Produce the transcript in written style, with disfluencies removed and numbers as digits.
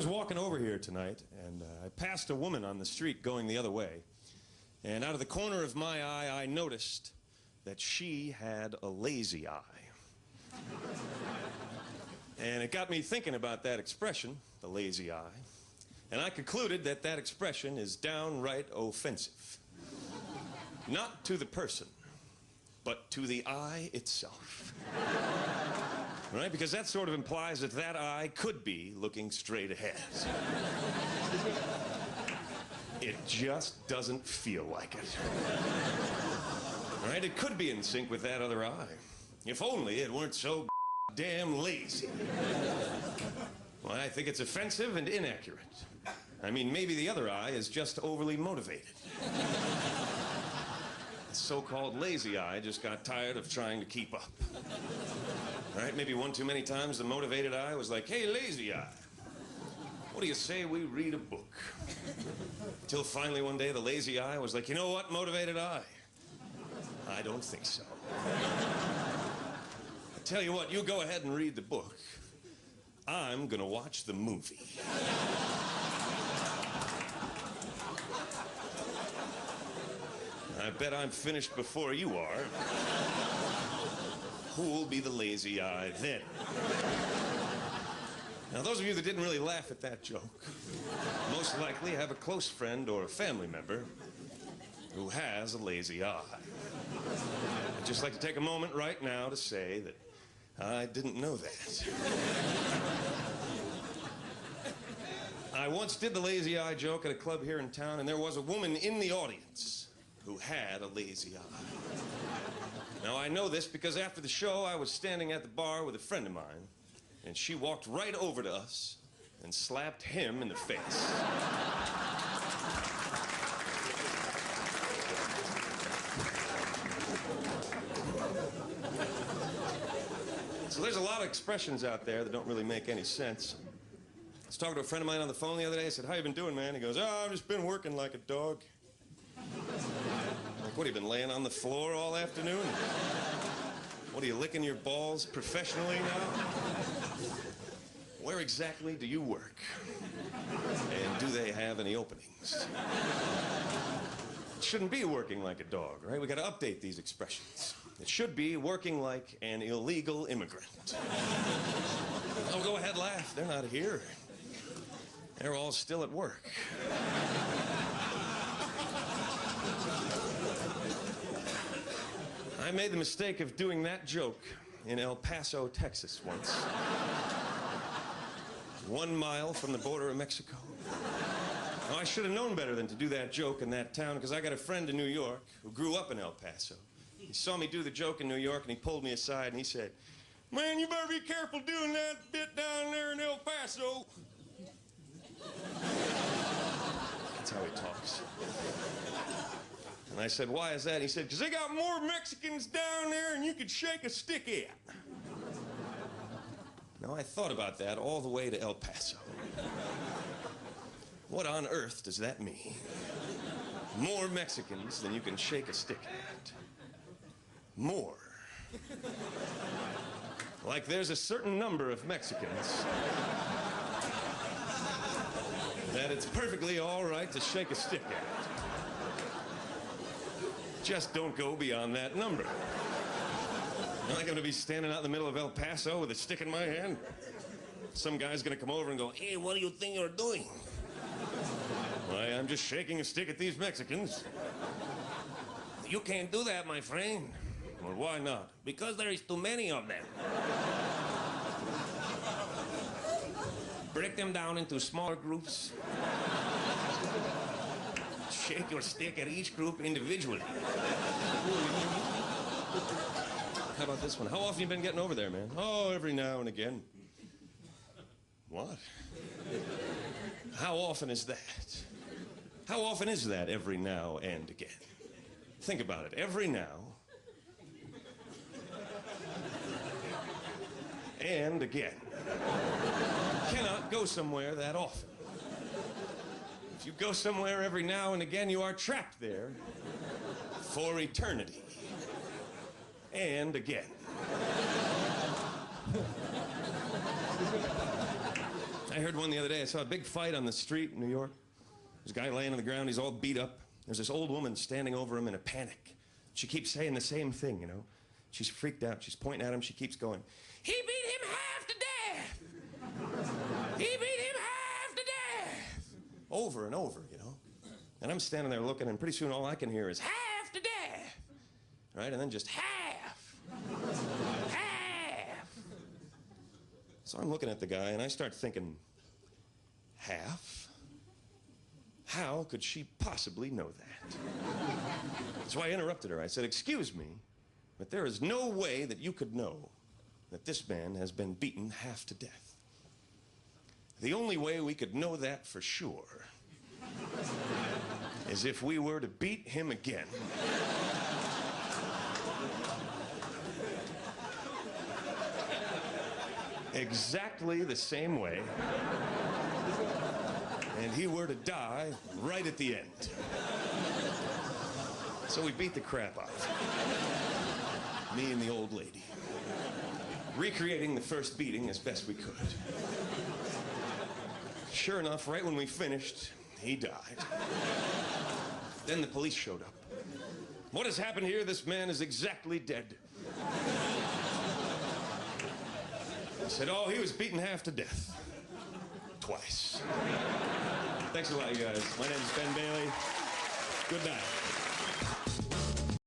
was walking over here tonight, and I passed a woman on the street going the other way. And out of the corner of my eye, I noticed that she had a lazy eye. And it got me thinking about that expression, the lazy eye. And I concluded that that expression is downright offensive. Not to the person, but to the eye itself. Right? Because that sort of implies that that eye could be looking straight ahead. It just doesn't feel like it. Right? It could be in sync with that other eye. If only it weren't so damn lazy. Well, I think it's offensive and inaccurate. I mean, maybe the other eye is just overly motivated. The so-called lazy eye just got tired of trying to keep up. Right? Maybe one too many times the motivated eye was like, hey, lazy eye, what do you say we read a book? Until finally one day the lazy eye was like, you know what, motivated eye? I don't think so. I tell you what, you go ahead and read the book. I'm gonna watch the movie. I bet I'm finished before you are. Who'll be the lazy eye then? Now, those of you that didn't really laugh at that joke most likely have a close friend or a family member who has a lazy eye. I'd just like to take a moment right now to say that I didn't know that. I once did the lazy eye joke at a club here in town, and there was a woman in the audience who had a lazy eye. Now, I know this because after the show, I was standing at the bar with a friend of mine, and she walked right over to us and slapped him in the face. So there's a lot of expressions out there that don't really make any sense. I was talking to a friend of mine on the phone the other day. I said, how you been doing, man? He goes, oh, I've just been working like a dog. Like, what, have you been laying on the floor all afternoon? What, are you licking your balls professionally now? Where exactly do you work? And do they have any openings? It shouldn't be working like a dog, right? We got to update these expressions. It should be working like an illegal immigrant. Oh, go ahead, laugh. They're not here. They're all still at work. I made the mistake of doing that joke in El Paso, Texas once. 1 mile from the border of Mexico. Now, I should have known better than to do that joke in that town, because I got a friend in New York who grew up in El Paso. He saw me do the joke in New York, and he pulled me aside, and he said, man, you better be careful doing that bit down there in El Paso. That's how he talks. And I said, why is that? He said, because they got more Mexicans down there than you could shake a stick at. Now, I thought about that all the way to El Paso. What on earth does that mean? More Mexicans than you can shake a stick at. More. Like there's a certain number of Mexicans that it's perfectly all right to shake a stick at. Just don't go beyond that number. I'm not going to be standing out in the middle of El Paso with a stick in my hand. Some guy's going to come over and go, hey, what do you think you're doing? Why, I'm just shaking a stick at these Mexicans. You can't do that, my friend. Well, why not? Because there is too many of them. Break them down into smaller groups. Shake your stick at each group individually. How about this one? How often have you been getting over there, man? Oh, every now and again. What? How often is that? How often is that every now and again? Think about it. Every now and again. You cannot go somewhere that often. If you go somewhere every now and again, you are trapped there for eternity. And again. I heard one the other day. I saw a big fight on the street in New York. There's a guy laying on the ground. He's all beat up. There's this old woman standing over him in a panic. She keeps saying the same thing, you know. She's freaked out. She's pointing at him. She keeps going, "He beat him half to death. He beat him half to death." Over and over, you know. And I'm standing there looking, and pretty soon all I can hear is half to death. Right? And then just half. Half. So I'm looking at the guy, and I start thinking, half? How could she possibly know that? So I interrupted her. I said, "Excuse me, but there is no way that you could know that this man has been beaten half to death. The only way we could know that for sure is if we were to beat him again." Exactly the same way. And he were to die right at the end. So we beat the crap out of him. Me and the old lady. Recreating the first beating as best we could. Sure enough, right when we finished, he died. Then the police showed up. "What has happened here? This man is exactly dead." I said, "Oh, he was beaten half to death. Twice." Thanks a lot, you guys. My name is Ben Bailey. Good night.